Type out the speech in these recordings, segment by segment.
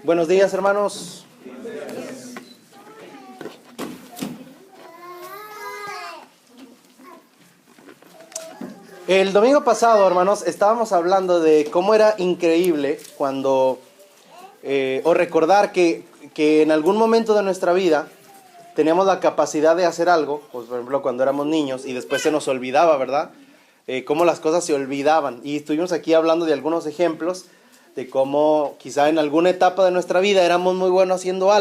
Buenos días, hermanos. El domingo pasado, hermanos, estábamos hablando de cómo era increíble cuando, o recordar que en algún momento de nuestra vida teníamos la capacidad de hacer algo, pues por ejemplo cuando éramos niños y después se nos olvidaba, ¿verdad? Cómo las cosas se olvidaban. Y estuvimos aquí hablando de algunos ejemplos de cómo quizá en alguna etapa de nuestra vida éramos muy buenos haciendo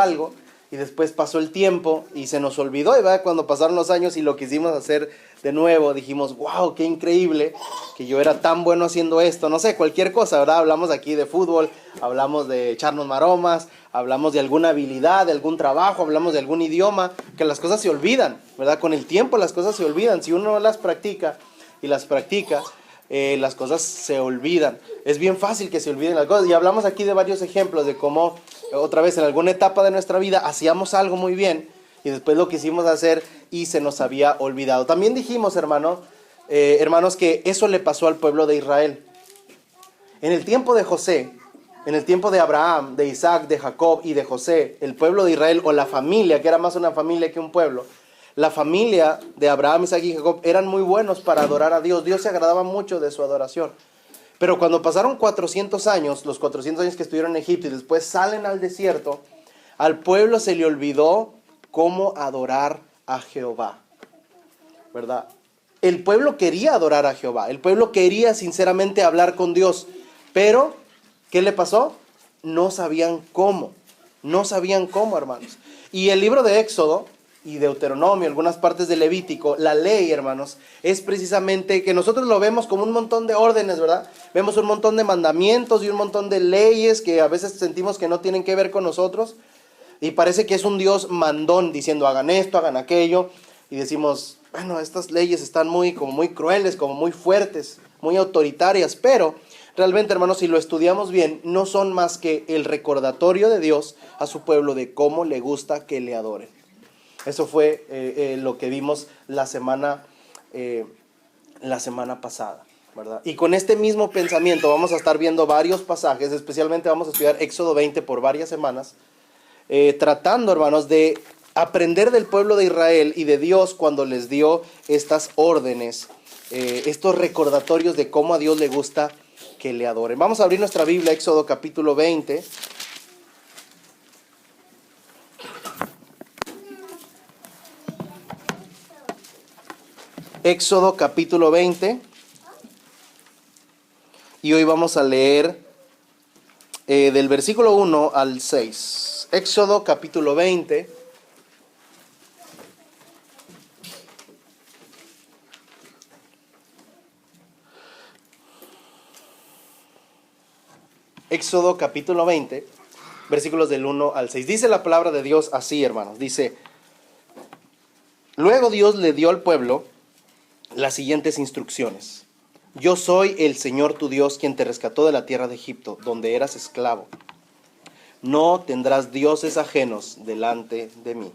algo, y después pasó el tiempo y se nos olvidó, ¿verdad? Cuando pasaron los años y lo quisimos hacer de nuevo, dijimos, wow, qué increíble que yo era tan bueno haciendo esto, no sé, cualquier cosa, ¿verdad? Hablamos aquí de fútbol, hablamos de echarnos maromas, hablamos de alguna habilidad, de algún trabajo, hablamos de algún idioma, que las cosas se olvidan, ¿verdad? Con el tiempo las cosas se olvidan, si uno las practica y las practica, las cosas se olvidan. Es bien fácil que se olviden las cosas. Y hablamos aquí de varios ejemplos de cómo, otra vez, en alguna etapa de nuestra vida hacíamos algo muy bien y después lo quisimos hacer y se nos había olvidado. También dijimos, hermanos, que eso le pasó al pueblo de Israel. En el tiempo de José, en el tiempo de Abraham, de Isaac, de Jacob y de José, el pueblo de Israel, o la familia, que era más una familia que un pueblo, la familia de Abraham, Isaac y Jacob eran muy buenos para adorar a Dios. Dios se agradaba mucho de su adoración. Pero cuando pasaron 400 años, los 400 años que estuvieron en Egipto y después salen al desierto, al pueblo se le olvidó cómo adorar a Jehová, ¿verdad? El pueblo quería adorar a Jehová, el pueblo quería sinceramente hablar con Dios, pero ¿qué le pasó? No sabían cómo, hermanos. Y el libro de Éxodo y Deuteronomio, algunas partes de Levítico, la ley, hermanos, es precisamente que nosotros lo vemos como un montón de órdenes, ¿verdad? Vemos un montón de mandamientos y un montón de leyes que a veces sentimos que no tienen que ver con nosotros y parece que es un Dios mandón diciendo hagan esto, hagan aquello, y decimos, bueno, estas leyes están muy crueles, como muy fuertes, muy autoritarias, pero realmente, hermanos, si lo estudiamos bien, no son más que el recordatorio de Dios a su pueblo de cómo le gusta que le adoren. Eso fue lo que vimos la semana pasada, ¿verdad? Y con este mismo pensamiento vamos a estar viendo varios pasajes, especialmente vamos a estudiar Éxodo 20 por varias semanas, tratando, hermanos, de aprender del pueblo de Israel y de Dios cuando les dio estas órdenes, estos recordatorios de cómo a Dios le gusta que le adoren. Vamos a abrir nuestra Biblia, Éxodo capítulo 20. Éxodo capítulo 20, y hoy vamos a leer del versículo 1 al 6. Éxodo capítulo 20. Éxodo capítulo 20, versículos del 1 al 6. Dice la palabra de Dios así, hermanos. Dice, luego Dios le dio al pueblo las siguientes instrucciones. Yo soy el Señor tu Dios, quien te rescató de la tierra de Egipto, donde eras esclavo. No tendrás dioses ajenos delante de mí.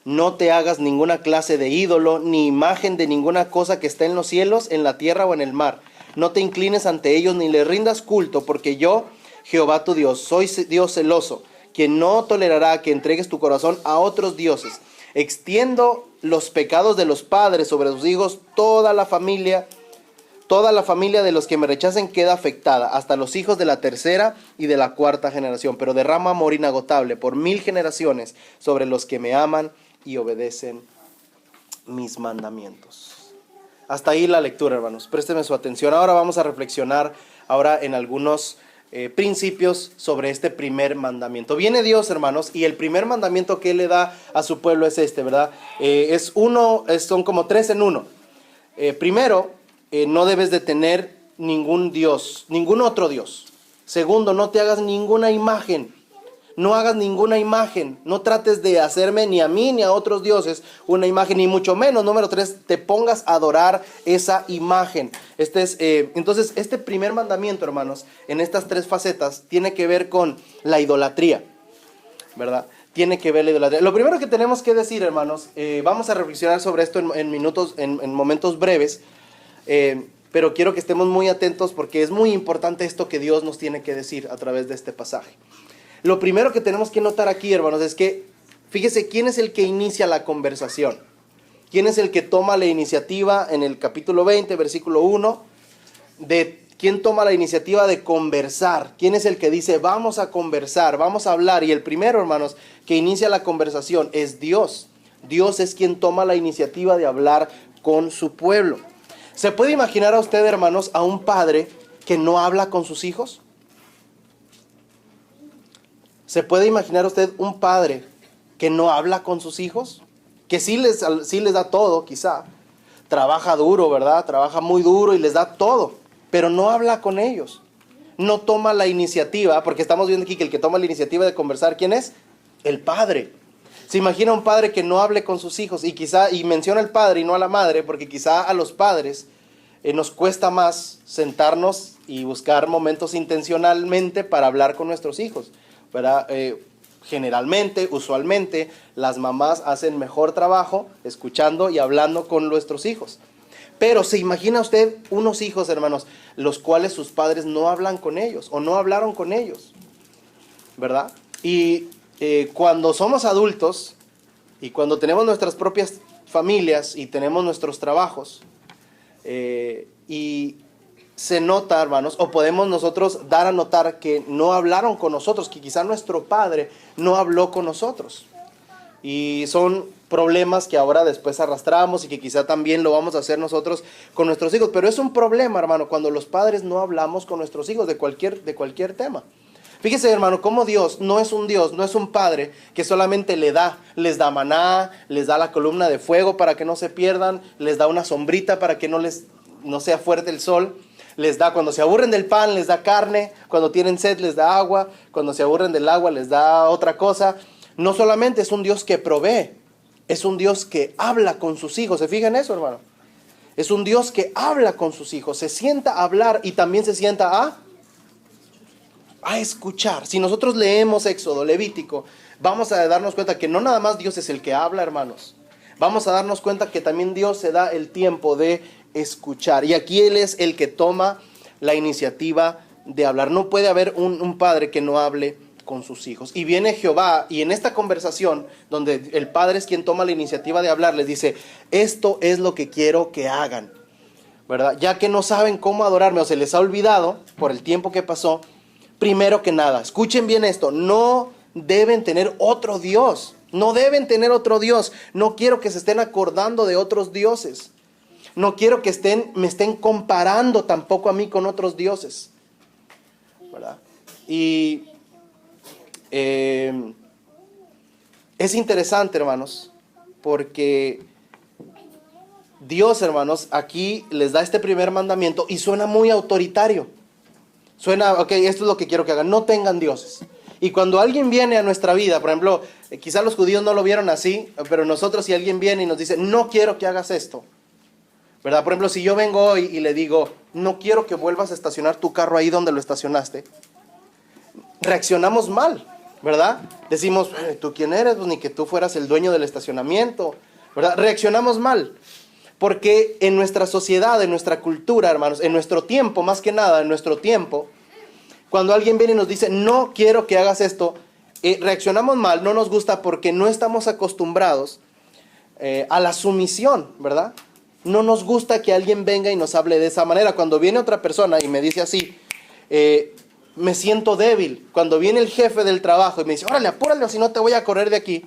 No te hagas ninguna clase de ídolo, ni imagen de ninguna cosa que esté en los cielos, en la tierra o en el mar. No te inclines ante ellos, ni les rindas culto, porque yo, Jehová tu Dios, soy Dios celoso, quien no tolerará que entregues tu corazón a otros dioses. Extiendo los pecados de los padres sobre sus hijos, toda la familia de los que me rechacen queda afectada, hasta los hijos de la tercera y de la cuarta generación, pero derrama amor inagotable por 1000 generaciones sobre los que me aman y obedecen mis mandamientos. Hasta ahí la lectura, hermanos. Présteme su atención. Ahora vamos a reflexionar en algunos principios sobre este primer mandamiento. Viene Dios, hermanos, y el primer mandamiento que Él le da a su pueblo es este, ¿verdad? Son como 3 en 1. Primero, no debes de tener ningún Dios, ningún otro Dios. Segundo, no te hagas ninguna imagen. No hagas ninguna imagen, no trates de hacerme ni a mí ni a otros dioses una imagen, ni mucho menos, número 3, te pongas a adorar esa imagen. Entonces, este primer mandamiento, hermanos, en estas 3 facetas, tiene que ver con la idolatría, ¿verdad? Tiene que ver la idolatría. Lo primero que tenemos que decir, hermanos, vamos a reflexionar sobre esto en momentos breves. pero quiero que estemos muy atentos porque es muy importante esto que Dios nos tiene que decir a través de este pasaje. Lo primero que tenemos que notar aquí, hermanos, es que, fíjese, ¿quién es el que inicia la conversación? ¿Quién es el que toma la iniciativa en el capítulo 20, versículo 1? ¿Quién toma la iniciativa de conversar? ¿Quién es el que dice, vamos a conversar, vamos a hablar? Y el primero, hermanos, que inicia la conversación es Dios. Dios es quien toma la iniciativa de hablar con su pueblo. ¿Se puede imaginar a usted, hermanos, a un padre que no habla con sus hijos? ¿Se puede imaginar a usted un padre que no habla con sus hijos? Que sí les da todo, quizá. Trabaja duro, ¿verdad? Trabaja muy duro y les da todo, pero no habla con ellos. No toma la iniciativa, porque estamos viendo aquí que el que toma la iniciativa de conversar, ¿quién es? El padre. Se imagina un padre que no hable con sus hijos y menciona al padre y no a la madre, porque quizá a los padres nos cuesta más sentarnos y buscar momentos intencionalmente para hablar con nuestros hijos, ¿verdad? Generalmente, usualmente, las mamás hacen mejor trabajo escuchando y hablando con nuestros hijos. Pero se imagina usted unos hijos, hermanos, los cuales sus padres no hablan con ellos o no hablaron con ellos, ¿verdad? Y cuando somos adultos y cuando tenemos nuestras propias familias y tenemos nuestros trabajos, y se nota, hermanos, o podemos nosotros dar a notar que no hablaron con nosotros, que quizá nuestro padre no habló con nosotros. Y son problemas que ahora después arrastramos y que quizá también lo vamos a hacer nosotros con nuestros hijos. Pero es un problema, hermano, cuando los padres no hablamos con nuestros hijos de cualquier tema. Fíjese, hermano, cómo Dios no es un padre que solamente les da maná, les da la columna de fuego para que no se pierdan, les da una sombrita para que no sea fuerte el sol, les da, cuando se aburren del pan, les da carne, cuando tienen sed, les da agua, cuando se aburren del agua, les da otra cosa. No solamente es un Dios que provee, es un Dios que habla con sus hijos. ¿Se fijan eso, hermano? Es un Dios que habla con sus hijos, se sienta a hablar y también se sienta a escuchar. Si nosotros leemos Éxodo, Levítico, vamos a darnos cuenta que no nada más Dios es el que habla, hermanos. Vamos a darnos cuenta que también Dios se da el tiempo de escuchar. Y aquí Él es el que toma la iniciativa de hablar. No puede haber un padre que no hable con sus hijos. Y viene Jehová, y en esta conversación, donde el padre es quien toma la iniciativa de hablar, les dice, esto es lo que quiero que hagan, ¿verdad? Ya que no saben cómo adorarme, o se les ha olvidado por el tiempo que pasó. Primero que nada, escuchen bien esto, no deben tener otro Dios, no deben tener otro Dios. No quiero que se estén acordando de otros dioses. No quiero que me estén comparando tampoco a mí con otros dioses, ¿verdad? Y es interesante, hermanos, porque Dios, hermanos, aquí les da este primer mandamiento y suena muy autoritario. Suena, ok, esto es lo que quiero que hagan, no tengan dioses. Y cuando alguien viene a nuestra vida, por ejemplo, quizá los judíos no lo vieron así, pero nosotros, si alguien viene y nos dice, no quiero que hagas esto, ¿verdad? Por ejemplo, si yo vengo hoy y le digo, no quiero que vuelvas a estacionar tu carro ahí donde lo estacionaste, reaccionamos mal, ¿verdad? Decimos, ¿tú quién eres? Pues ni que tú fueras el dueño del estacionamiento, ¿verdad? Reaccionamos mal. Porque en nuestra sociedad, en nuestra cultura, hermanos, en nuestro tiempo, más que nada, en nuestro tiempo, cuando alguien viene y nos dice, no quiero que hagas esto, reaccionamos mal, no nos gusta porque no estamos acostumbrados a la sumisión, ¿verdad? No nos gusta que alguien venga y nos hable de esa manera. Cuando viene otra persona y me dice así, me siento débil. Cuando viene el jefe del trabajo y me dice, órale, apúrale, o si no te voy a correr de aquí,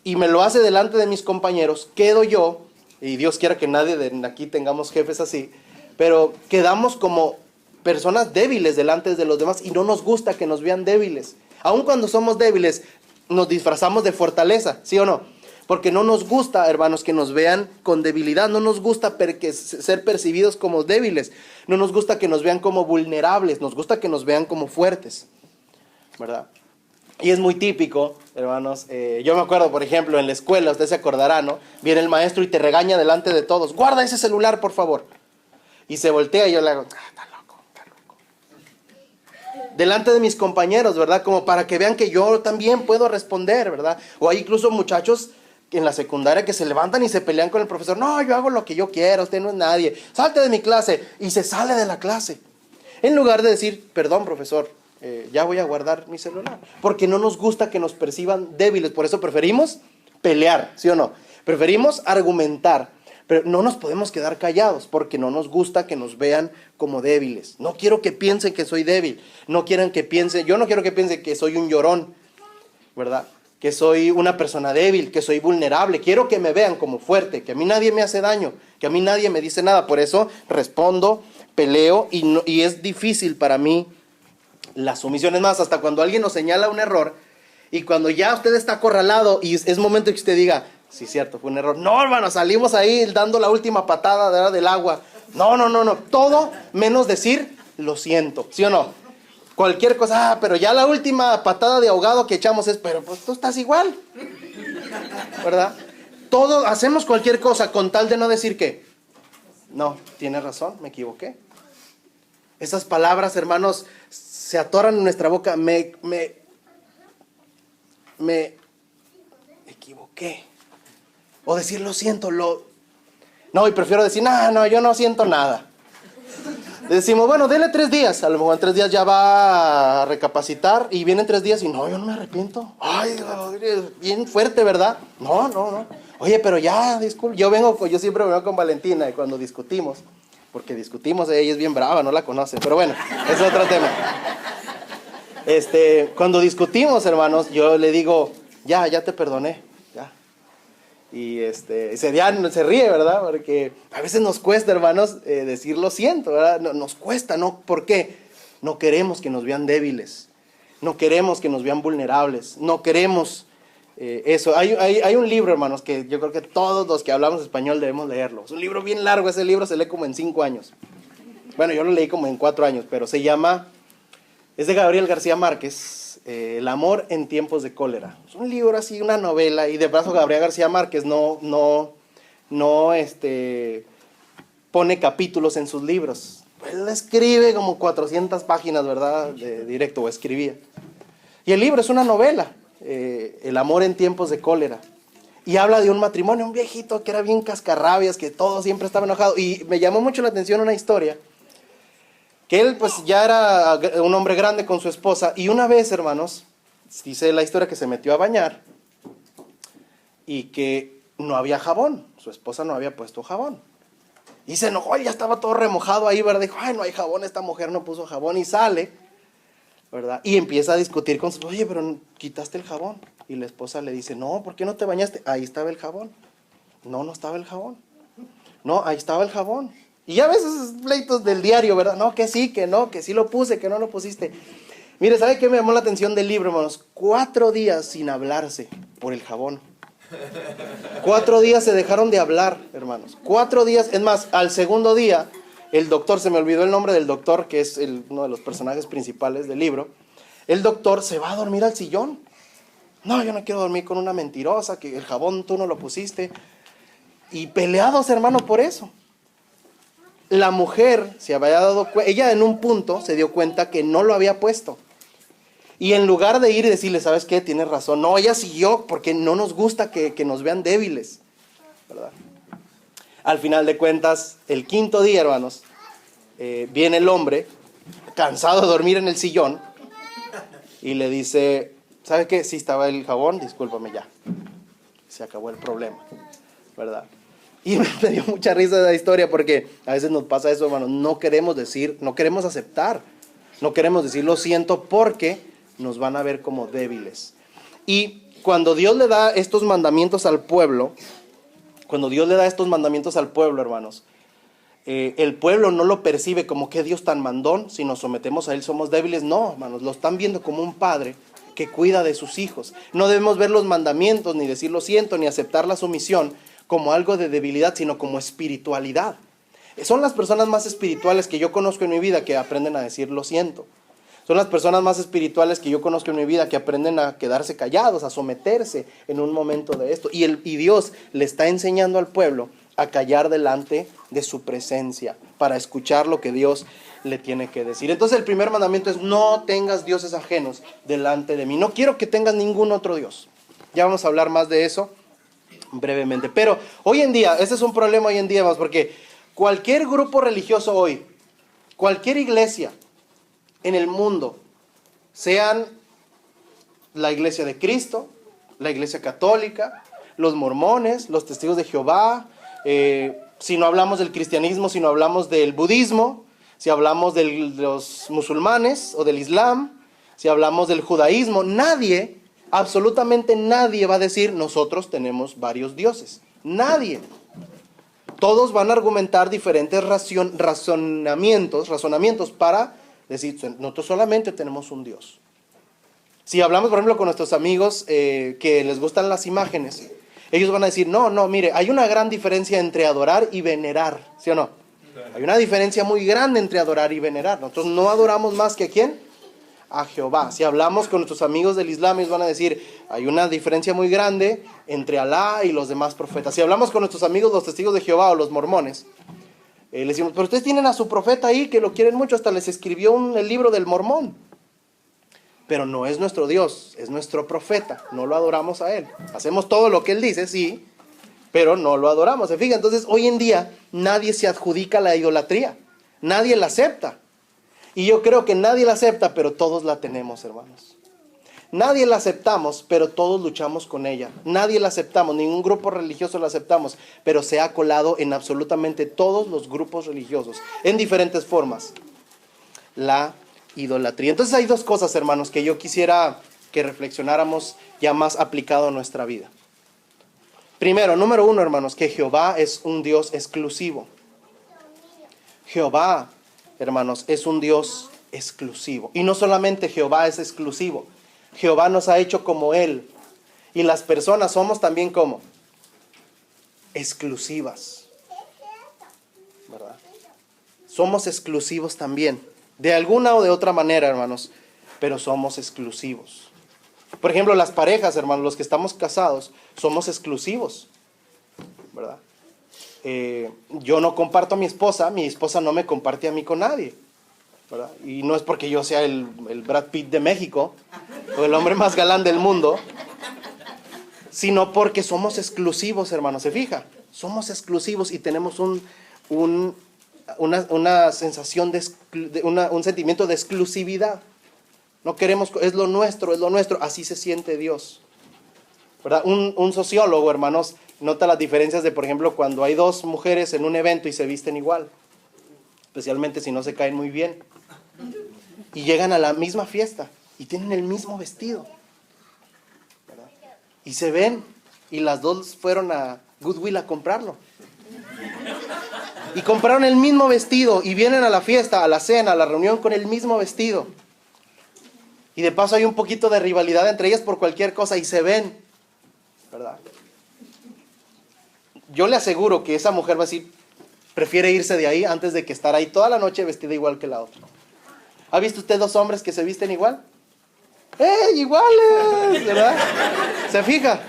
y me lo hace delante de mis compañeros, quedo yo, y Dios quiera que nadie de aquí tengamos jefes así, pero quedamos como personas débiles delante de los demás y no nos gusta que nos vean débiles. Aun cuando somos débiles, nos disfrazamos de fortaleza, ¿sí o no? Porque no nos gusta, hermanos, que nos vean con debilidad, no nos gusta ser percibidos como débiles, no nos gusta que nos vean como vulnerables, nos gusta que nos vean como fuertes, ¿verdad? Y es muy típico, hermanos, yo me acuerdo, por ejemplo, en la escuela, usted se acordará, ¿no? Viene el maestro y te regaña delante de todos, guarda ese celular, por favor. Y se voltea y yo le hago, está loco. Delante de mis compañeros, ¿verdad? Como para que vean que yo también puedo responder, ¿verdad? O hay incluso muchachos en la secundaria que se levantan y se pelean con el profesor. No, yo hago lo que yo quiero, usted no es nadie. Salte de mi clase. Y se sale de la clase. En lugar de decir, perdón, profesor, ya voy a guardar mi celular. Porque no nos gusta que nos perciban débiles. Por eso preferimos pelear, ¿sí o no? Preferimos argumentar. Pero no nos podemos quedar callados porque no nos gusta que nos vean como débiles. No quiero que piensen que soy débil. No quieren que piensen, yo no quiero que piensen que soy un llorón, ¿verdad? Que soy una persona débil, que soy vulnerable. Quiero que me vean como fuerte, que a mí nadie me hace daño, que a mí nadie me dice nada. Por eso respondo, peleo y es difícil para mí la sumisión. Es más, hasta cuando alguien nos señala un error y cuando ya usted está acorralado y es momento que usted diga, sí, cierto, fue un error. No, hermano, salimos ahí dando la última patada del agua. No. Todo menos decir, lo siento, ¿sí o no? Cualquier cosa, pero ya la última patada de ahogado que echamos es, pero pues tú estás igual, ¿verdad? Todo, hacemos cualquier cosa con tal de no decir que, no, tienes razón, me equivoqué. Esas palabras, hermanos, se atoran en nuestra boca, me equivoqué. O decir, lo siento, no, y prefiero decir, no, yo no siento nada. Decimos, bueno, dele 3 días. A lo mejor en 3 días ya va a recapacitar y vienen 3 días y no, yo no me arrepiento. Ay, bien fuerte, ¿verdad? No. Oye, pero ya, disculpe. Yo siempre vengo con Valentina y cuando discutimos, porque discutimos, ella es bien brava, no la conocen, pero bueno, es otro tema. Cuando discutimos, hermanos, yo le digo, ya te perdoné. Y se ríe, ¿verdad? Porque a veces nos cuesta, hermanos, decir lo siento, ¿verdad? Nos cuesta, ¿no? ¿Por qué? No queremos que nos vean débiles. No queremos que nos vean vulnerables. No queremos eso. Hay un libro, hermanos, que yo creo que todos los que hablamos español debemos leerlo. Es un libro bien largo, ese libro se lee como en 5 años. Bueno, yo lo leí como en 4 años, pero es de Gabriel García Márquez. El amor en tiempos de cólera. Es un libro así, una novela, y de paso Gabriel García Márquez no pone capítulos en sus libros. Él escribe como 400 páginas, ¿verdad? Directo, o escribía. Y el libro es una novela, El amor en tiempos de cólera. Y habla de un matrimonio, un viejito que era bien cascarrabias, que todo siempre estaba enojado. Y me llamó mucho la atención una historia que él pues ya era un hombre grande con su esposa, y una vez, hermanos, dice la historia que se metió a bañar y que no había jabón, su esposa no había puesto jabón. Y se enojó, ya estaba todo remojado ahí, ¿verdad? Dijo, ay, no hay jabón, esta mujer no puso jabón, y sale, ¿verdad? Y empieza a discutir con su esposa, oye, pero quitaste el jabón. Y la esposa le dice, no, ¿por qué no te bañaste? Ahí estaba el jabón. No estaba el jabón. No, ahí estaba el jabón. Y ya ves esos pleitos del diario, ¿verdad? No, que sí, que no, que sí lo puse, que no lo pusiste. Mire, ¿sabe qué me llamó la atención del libro, hermanos? 4 días sin hablarse por el jabón. 4 días se dejaron de hablar, hermanos. 4 días, es más, al segundo día, el doctor, se me olvidó el nombre del doctor, que es uno de los personajes principales del libro. El doctor se va a dormir al sillón. No, yo no quiero dormir con una mentirosa, que el jabón tú no lo pusiste. Y peleados, hermano, por eso. La mujer se había dado cuenta, ella en un punto se dio cuenta que no lo había puesto. Y en lugar de ir y decirle, ¿sabes qué? Tienes razón. No, ella siguió porque no nos gusta que nos vean débiles, ¿verdad? Al final de cuentas, el 5.º día, hermanos, viene el hombre, cansado de dormir en el sillón, y le dice, ¿sabes qué? Sí estaba el jabón, discúlpame ya. Se acabó el problema, ¿verdad? Y me dio mucha risa esa historia porque a veces nos pasa eso, hermanos. No queremos decir, no queremos aceptar, no queremos decir lo siento porque nos van a ver como débiles. Y cuando Dios le da estos mandamientos al pueblo, hermanos, el pueblo no lo percibe como que Dios tan mandón, si nos sometemos a Él somos débiles. No, hermanos, lo están viendo como un padre que cuida de sus hijos. No debemos ver los mandamientos, ni decir lo siento, ni aceptar la sumisión como algo de debilidad, sino como espiritualidad. Son las personas más espirituales que yo conozco en mi vida que aprenden a decir lo siento. Son las personas más espirituales que yo conozco en mi vida que aprenden a quedarse callados, a someterse en un momento de esto. Y Dios le está enseñando al pueblo a callar delante de su presencia para escuchar lo que Dios le tiene que decir. Entonces el primer mandamiento es: no tengas dioses ajenos delante de mí. No quiero que tengas ningún otro Dios. Ya vamos a hablar más de eso. brevemente. Pero hoy en día, este es un problema hoy en día, más porque cualquier grupo religioso hoy, cualquier iglesia en el mundo, sean la iglesia de Cristo, la iglesia católica, los mormones, los testigos de Jehová, si no hablamos del cristianismo, si no hablamos del budismo, si hablamos de los musulmanes o del islam, si hablamos del judaísmo, nadie, absolutamente nadie va a decir nosotros tenemos varios dioses. Nadie. Todos van a argumentar diferentes razonamientos para decir nosotros solamente tenemos un Dios. Si hablamos, por ejemplo, con nuestros amigos que les gustan las imágenes, ellos van a decir, no, mire, hay una gran diferencia entre adorar y venerar, ¿sí o no? Hay una diferencia muy grande entre adorar y venerar. Nosotros no adoramos más que ¿a quién? A Jehová. Si hablamos con nuestros amigos del Islam, ellos van a decir, hay una diferencia muy grande entre Alá y los demás profetas. Si hablamos con nuestros amigos los testigos de Jehová o los mormones, les decimos, pero ustedes tienen a su profeta ahí que lo quieren mucho, hasta les escribió el libro del Mormón. Pero no es nuestro Dios, es nuestro profeta, no lo adoramos a él. Hacemos todo lo que él dice, sí, pero no lo adoramos. ¿Se fija? Entonces, hoy en día, nadie se adjudica la idolatría, nadie la acepta. Y yo creo que nadie la acepta, pero todos la tenemos, hermanos. Nadie la aceptamos, pero todos luchamos con ella. Nadie la aceptamos, ningún grupo religioso la aceptamos, pero se ha colado en absolutamente todos los grupos religiosos, en diferentes formas. La idolatría. Entonces hay dos cosas, hermanos, que yo quisiera que reflexionáramos ya más aplicado a nuestra vida. Primero, número uno, hermanos, que Jehová es un Dios exclusivo. Jehová, hermanos, es un Dios exclusivo. Y no solamente Jehová es exclusivo, Jehová nos ha hecho como Él. Y las personas somos también como exclusivas, ¿verdad? Somos exclusivos también. De alguna o de otra manera, hermanos, pero somos exclusivos. Por ejemplo, las parejas, hermanos, los que estamos casados, somos exclusivos, ¿verdad? Yo no comparto a mi esposa no me comparte a mí con nadie, ¿verdad? Y no es porque yo sea el Brad Pitt de México, o el hombre más galán del mundo, sino porque somos exclusivos, hermanos, ¿se fija? Somos exclusivos y tenemos una sensación un sentimiento de exclusividad. No queremos, es lo nuestro, así se siente Dios, ¿verdad? Un sociólogo, hermanos, nota las diferencias de, por ejemplo, cuando hay dos mujeres en un evento y se visten igual, especialmente si no se caen muy bien, y llegan a la misma fiesta y tienen el mismo vestido, ¿verdad? Y se ven, y las dos fueron a Goodwill a comprarlo. Y compraron el mismo vestido y vienen a la fiesta, a la cena, a la reunión con el mismo vestido. Y de paso hay un poquito de rivalidad entre ellas por cualquier cosa y se ven, ¿verdad? Yo le aseguro que esa mujer va a decir, prefiere irse de ahí antes de que estar ahí toda la noche vestida igual que la otra. ¿Ha visto usted dos hombres que se visten igual? Iguales, ¿verdad? ¿Se fija?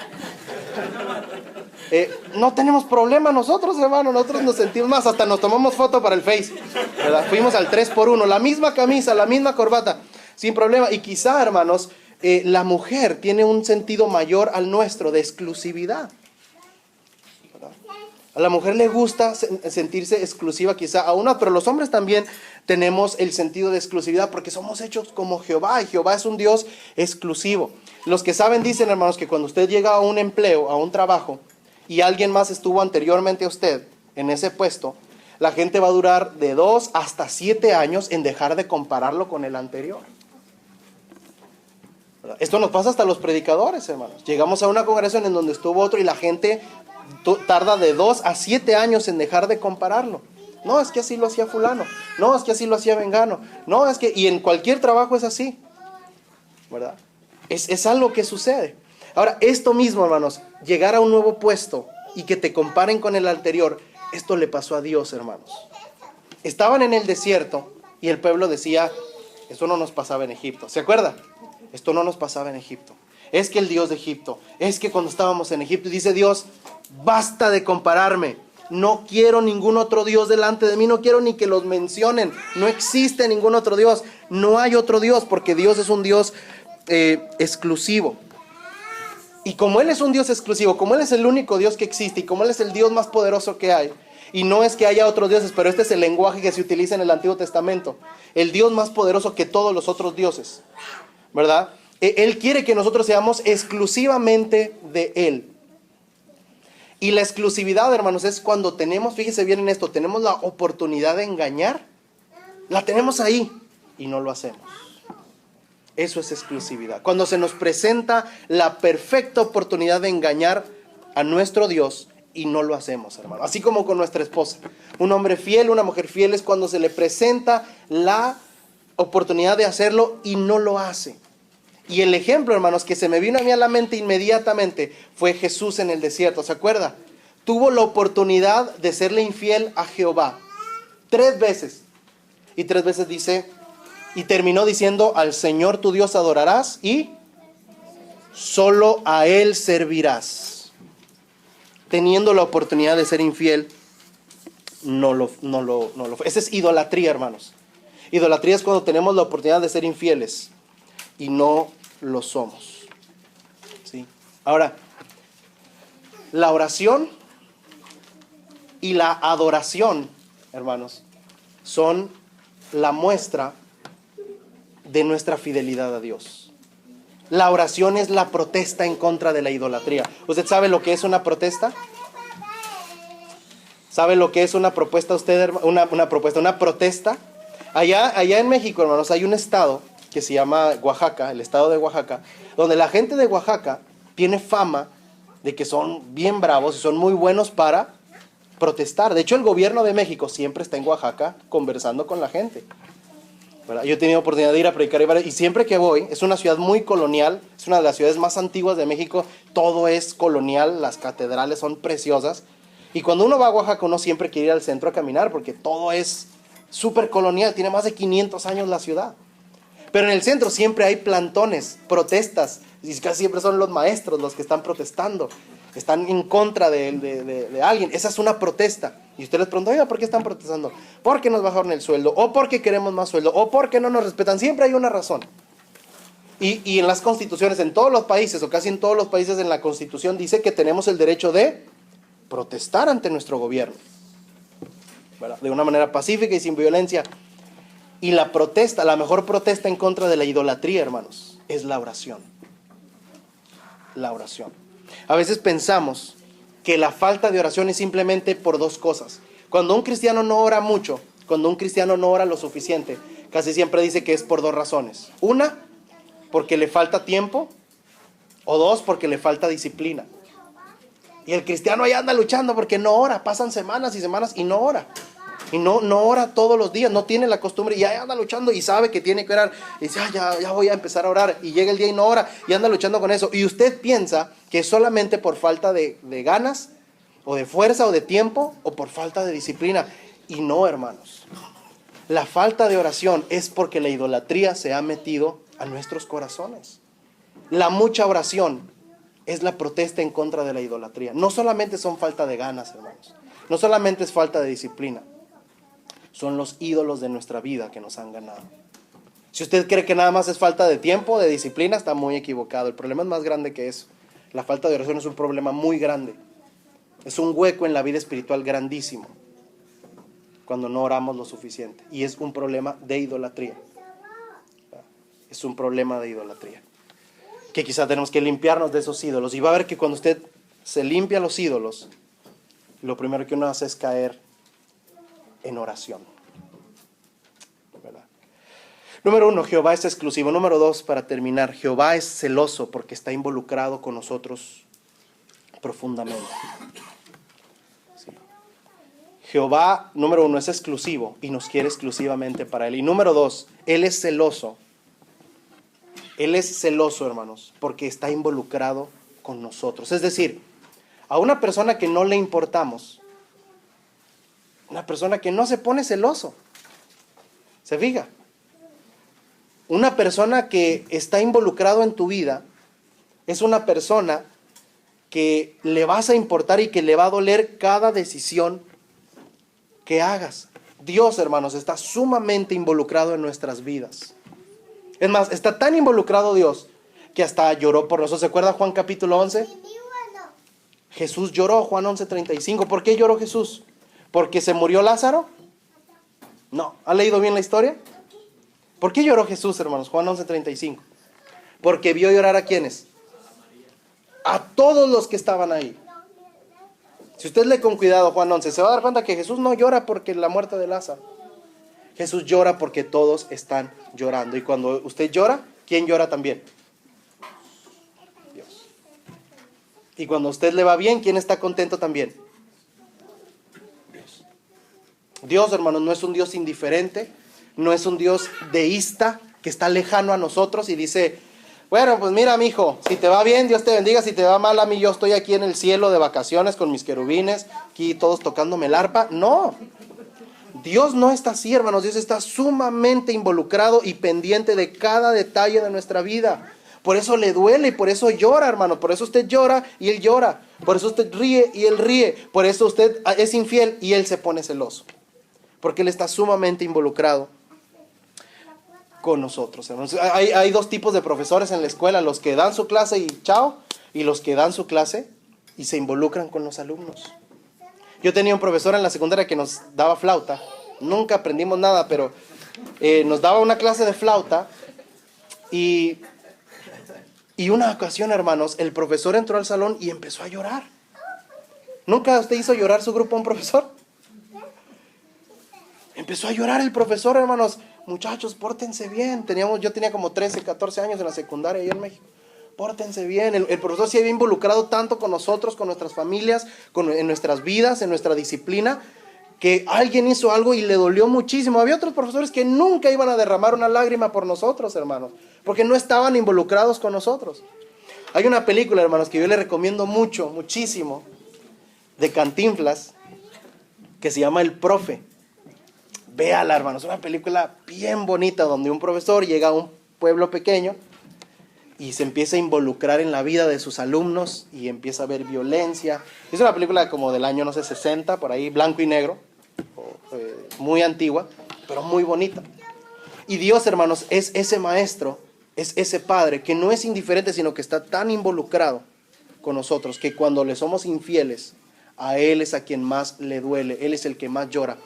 No tenemos problema nosotros, hermano, nosotros nos sentimos más, hasta nos tomamos foto para el Face, ¿verdad? Fuimos al 3x1, la misma camisa, la misma corbata, sin problema. Y quizá, hermanos, la mujer tiene un sentido mayor al nuestro de exclusividad, ¿verdad? A la mujer le gusta sentirse exclusiva quizá a una, pero los hombres también tenemos el sentido de exclusividad porque somos hechos como Jehová, y Jehová es un Dios exclusivo. Los que saben dicen, hermanos, que cuando usted llega a un empleo, a un trabajo, y alguien más estuvo anteriormente a usted en ese puesto, la gente va a durar de 2 hasta 7 años en dejar de compararlo con el anterior. Esto nos pasa hasta a los predicadores, hermanos. Llegamos a una congregación en donde estuvo otro y la gente tarda de 2 a 7 años en dejar de compararlo. No, es que así lo hacía fulano. No, es que así lo hacía Vengano. No, es que... Y en cualquier trabajo es así, ¿verdad? Es algo que sucede. Ahora, esto mismo, hermanos, llegar a un nuevo puesto y que te comparen con el anterior, esto le pasó a Dios, hermanos. Estaban en el desierto y el pueblo decía, esto no nos pasaba en Egipto. ¿Se acuerda? Esto no nos pasaba en Egipto. Es que el Dios de Egipto, es que cuando estábamos en Egipto, y dice Dios, basta de compararme. No quiero ningún otro Dios delante de mí, no quiero ni que los mencionen. No existe ningún otro Dios. No hay otro Dios porque Dios es un Dios exclusivo. Y como Él es un Dios exclusivo, como Él es el único Dios que existe y como Él es el Dios más poderoso que hay, y no es que haya otros dioses, pero este es el lenguaje que se utiliza en el Antiguo Testamento, el Dios más poderoso que todos los otros dioses, ¿verdad? Él quiere que nosotros seamos exclusivamente de Él. Y la exclusividad, hermanos, es cuando tenemos, fíjese bien en esto, tenemos la oportunidad de engañar, la tenemos ahí y no lo hacemos. Eso es exclusividad. Cuando se nos presenta la perfecta oportunidad de engañar a nuestro Dios y no lo hacemos, hermano. Así como con nuestra esposa. Un hombre fiel, una mujer fiel es cuando se le presenta la oportunidad de hacerlo y no lo hace. Y el ejemplo, hermanos, que se me vino a mí a la mente inmediatamente fue Jesús en el desierto. ¿Se acuerda? Tuvo la oportunidad de serle infiel a Jehová 3 veces. Y 3 veces dice, y terminó diciendo, al Señor tu Dios adorarás y solo a Él servirás. Teniendo la oportunidad de ser infiel, no lo fue. Esa es idolatría, hermanos. Idolatría es cuando tenemos la oportunidad de ser infieles y no lo somos. ¿Sí? Ahora, la oración y la adoración, hermanos, son la muestra de nuestra fidelidad a Dios. La oración es la protesta en contra de la idolatría. ¿Usted sabe lo que es una protesta? ¿Sabe lo que es una propuesta usted, una protesta? Allá en México, hermanos, hay un estado que se llama Oaxaca, el estado de Oaxaca, donde la gente de Oaxaca tiene fama de que son bien bravos y son muy buenos para protestar. De hecho, el gobierno de México siempre está en Oaxaca conversando con la gente, ¿verdad? Yo he tenido oportunidad de ir a predicar y siempre que voy, es una ciudad muy colonial, es una de las ciudades más antiguas de México, todo es colonial, las catedrales son preciosas. Y cuando uno va a Oaxaca, uno siempre quiere ir al centro a caminar porque todo es súper colonial, tiene más de 500 años la ciudad. Pero en el centro siempre hay plantones, protestas, y casi siempre son los maestros los que están protestando, están en contra de alguien. Esa es una protesta. Y usted les pregunta, oiga, ¿por qué están protestando? Porque nos bajaron el sueldo, o porque queremos más sueldo, o porque no nos respetan. Siempre hay una razón. Y en las constituciones, en todos los países, o casi en todos los países en la constitución, dice que tenemos el derecho de protestar ante nuestro gobierno, ¿verdad? De una manera pacífica y sin violencia. Y la protesta, la mejor protesta en contra de la idolatría, hermanos, es la oración. La oración. A veces pensamos que la falta de oración es simplemente por 2 cosas. Cuando un cristiano no ora mucho, cuando un cristiano no ora lo suficiente, casi siempre dice que es por 2 razones. Una, porque le falta tiempo, o 2, porque le falta disciplina. Y el cristiano ahí anda luchando porque no ora, pasan semanas y semanas y no ora. Y no ora todos los días, no tiene la costumbre y ahí anda luchando y sabe que tiene que orar. Y dice, ya voy a empezar a orar. Y llega el día y no ora y anda luchando con eso. Y usted piensa que es solamente por falta de ganas, o de fuerza, o de tiempo, o por falta de disciplina. Y no, hermanos. La falta de oración es porque la idolatría se ha metido a nuestros corazones. La mucha oración es la protesta en contra de la idolatría. No solamente son falta de ganas, hermanos. No solamente es falta de disciplina. Son los ídolos de nuestra vida que nos han ganado. Si usted cree que nada más es falta de tiempo, de disciplina, está muy equivocado. El problema es más grande que eso. La falta de oración es un problema muy grande. Es un hueco en la vida espiritual grandísimo cuando no oramos lo suficiente. Y es un problema de idolatría. Es un problema de idolatría. Que quizá tenemos que limpiarnos de esos ídolos. Y va a ver que cuando usted se limpia los ídolos, lo primero que uno hace es caer en oración, ¿verdad? Número 1, Jehová es exclusivo. Número 2, para terminar, Jehová es celoso porque está involucrado con nosotros profundamente. Sí. Jehová, número 1, es exclusivo y nos quiere exclusivamente para Él. Y número 2, Él es celoso. Él es celoso, hermanos, porque está involucrado con nosotros. Es decir, a una persona que no le importamos, una persona que no se pone celoso, ¿se fija? Una persona que está involucrado en tu vida es una persona que le vas a importar y que le va a doler cada decisión que hagas. Dios, hermanos, está sumamente involucrado en nuestras vidas. Es más, está tan involucrado Dios que hasta lloró por nosotros. ¿Se acuerda Juan capítulo 11? Jesús lloró, Juan 11:35. ¿Por qué lloró Jesús? ¿Porque se murió Lázaro? No. ¿Ha leído bien la historia? ¿Por qué lloró Jesús, hermanos? Juan 11:35. Porque vio llorar ¿a quiénes? A todos los que estaban ahí. Si usted lee con cuidado Juan 11, se va a dar cuenta que Jesús no llora porque la muerte de Lázaro. Jesús llora porque todos están llorando. Y cuando usted llora, ¿quién llora también? Dios. Y cuando a usted le va bien, ¿quién está contento también? Dios. Dios, hermanos, no es un Dios indiferente, no es un Dios deísta que está lejano a nosotros y dice, bueno, pues mira, mijo, si te va bien, Dios te bendiga, si te va mal, a mí yo estoy aquí en el cielo de vacaciones con mis querubines, aquí todos tocándome el arpa. No, Dios no está así, hermanos. Dios está sumamente involucrado y pendiente de cada detalle de nuestra vida. Por eso le duele y por eso llora, hermano. Por eso usted llora y Él llora. Por eso usted ríe y Él ríe. Por eso usted es infiel y Él se pone celoso. Porque Él está sumamente involucrado con nosotros, hermanos. Hay dos tipos de profesores en la escuela: los que dan su clase y chao, y los que dan su clase y se involucran con los alumnos. Yo tenía un profesor en la secundaria que nos daba flauta. Nunca aprendimos nada, pero nos daba una clase de flauta. Y una ocasión, hermanos, el profesor entró al salón y empezó a llorar. ¿Nunca usted hizo llorar su grupo a un profesor? Empezó a llorar el profesor, hermanos. Muchachos, pórtense bien. Yo tenía como 13, 14 años en la secundaria allá en México. Pórtense bien. El profesor se había involucrado tanto con nosotros, con nuestras familias, en nuestras vidas, en nuestra disciplina, que alguien hizo algo y le dolió muchísimo. Había otros profesores que nunca iban a derramar una lágrima por nosotros, hermanos, porque no estaban involucrados con nosotros. Hay una película, hermanos, que yo le recomiendo mucho, muchísimo, de Cantinflas, que se llama El Profe. Véala, hermanos, es una película bien bonita donde un profesor llega a un pueblo pequeño y se empieza a involucrar en la vida de sus alumnos y empieza a ver violencia. Es una película como del año, no sé, 60, por ahí, blanco y negro, muy antigua, pero muy bonita. Y Dios, hermanos, es ese maestro, es ese padre que no es indiferente, sino que está tan involucrado con nosotros que cuando le somos infieles, a Él es a quien más le duele, Él es el que más llora.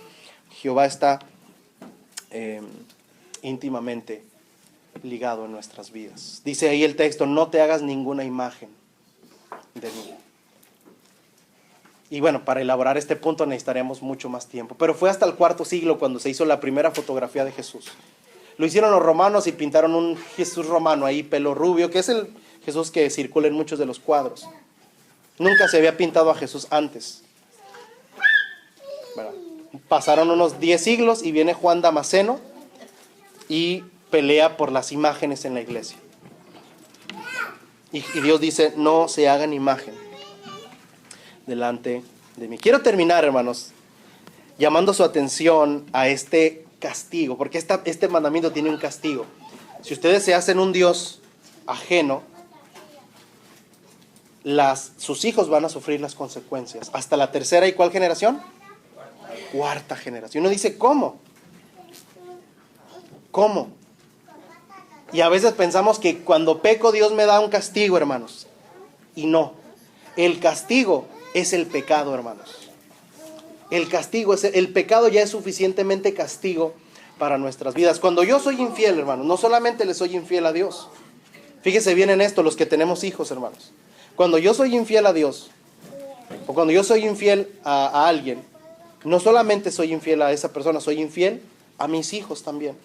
Jehová está íntimamente ligado en nuestras vidas. Dice ahí el texto: no te hagas ninguna imagen de mí. Y bueno, para elaborar este punto necesitaremos mucho más tiempo. Pero fue hasta el IV siglo cuando se hizo la primera fotografía de Jesús. Lo hicieron los romanos y pintaron un Jesús romano ahí, pelo rubio, que es el Jesús que circula en muchos de los cuadros. Nunca se había pintado a Jesús antes. Bueno, pasaron unos 10 siglos y viene Juan Damasceno y pelea por las imágenes en la iglesia. Y Dios dice: no se hagan imagen delante de mí. Quiero terminar, hermanos, llamando su atención a este castigo, porque este mandamiento tiene un castigo. Si ustedes se hacen un Dios ajeno, sus hijos van a sufrir las consecuencias. Hasta la tercera y ¿cuál generación? Cuarta generación. Uno dice, ¿cómo? ¿Cómo? Y a veces pensamos que cuando peco Dios me da un castigo, hermanos. Y no. El castigo es el pecado, hermanos. El castigo el pecado ya es suficientemente castigo para nuestras vidas. Cuando yo soy infiel, hermanos, no solamente le soy infiel a Dios. Fíjese bien en esto, los que tenemos hijos, hermanos. Cuando yo soy infiel a Dios, o cuando yo soy infiel a alguien, no solamente soy infiel a esa persona, soy infiel a mis hijos también.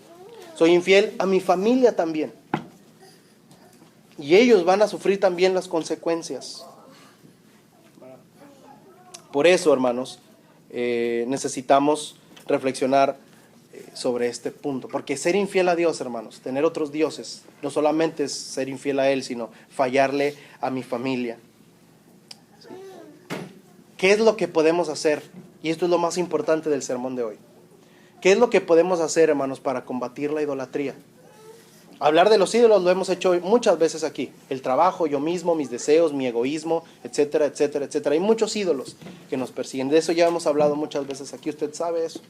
Soy infiel a mi familia también. Y ellos van a sufrir también las consecuencias. Por eso, hermanos, necesitamos reflexionar sobre este punto. Porque ser infiel a Dios, hermanos, tener otros dioses, no solamente es ser infiel a Él, sino fallarle a mi familia. ¿Sí? ¿Qué es lo que podemos hacer? Y esto es lo más importante del sermón de hoy. ¿Qué es lo que podemos hacer, hermanos, para combatir la idolatría? Hablar de los ídolos lo hemos hecho muchas veces aquí. El trabajo, yo mismo, mis deseos, mi egoísmo, etcétera, etcétera, etcétera. Hay muchos ídolos que nos persiguen. De eso ya hemos hablado muchas veces aquí. Usted sabe eso.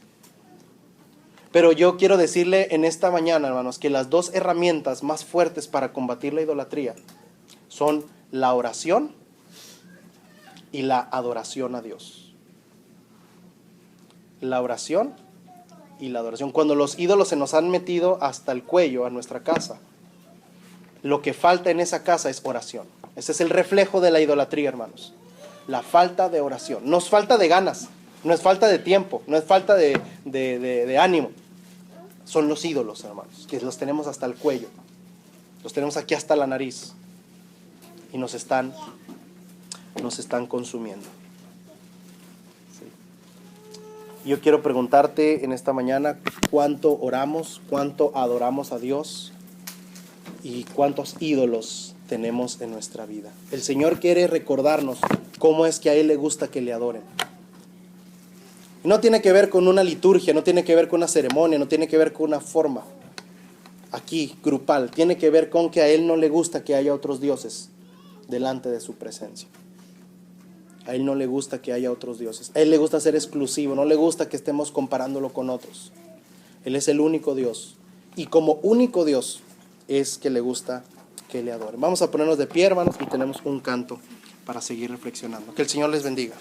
Pero yo quiero decirle en esta mañana, hermanos, que las dos herramientas más fuertes para combatir la idolatría son la oración y la adoración a Dios. La oración y la adoración. Cuando los ídolos se nos han metido hasta el cuello a nuestra casa, lo que falta en esa casa es oración. Ese es el reflejo de la idolatría, hermanos. La falta de oración. No es falta de ganas, no es falta de tiempo, no es falta de ánimo. Son los ídolos, hermanos, que los tenemos hasta el cuello. Los tenemos aquí hasta la nariz. Y nos están consumiendo. Sí. Yo quiero preguntarte en esta mañana, ¿cuánto oramos, cuánto adoramos a Dios y cuántos ídolos tenemos en nuestra vida? El Señor quiere recordarnos cómo es que a Él le gusta que le adoren. No tiene que ver con una liturgia, no tiene que ver con una ceremonia, no tiene que ver con una forma aquí grupal. Tiene que ver con que a Él no le gusta que haya otros dioses delante de su presencia. A Él no le gusta que haya otros dioses. A Él le gusta ser exclusivo, no le gusta que estemos comparándolo con otros. Él es el único Dios. Y como único Dios es que le gusta que le adoren. Vamos a ponernos de pie, hermanos, y tenemos un canto para seguir reflexionando. Que el Señor les bendiga.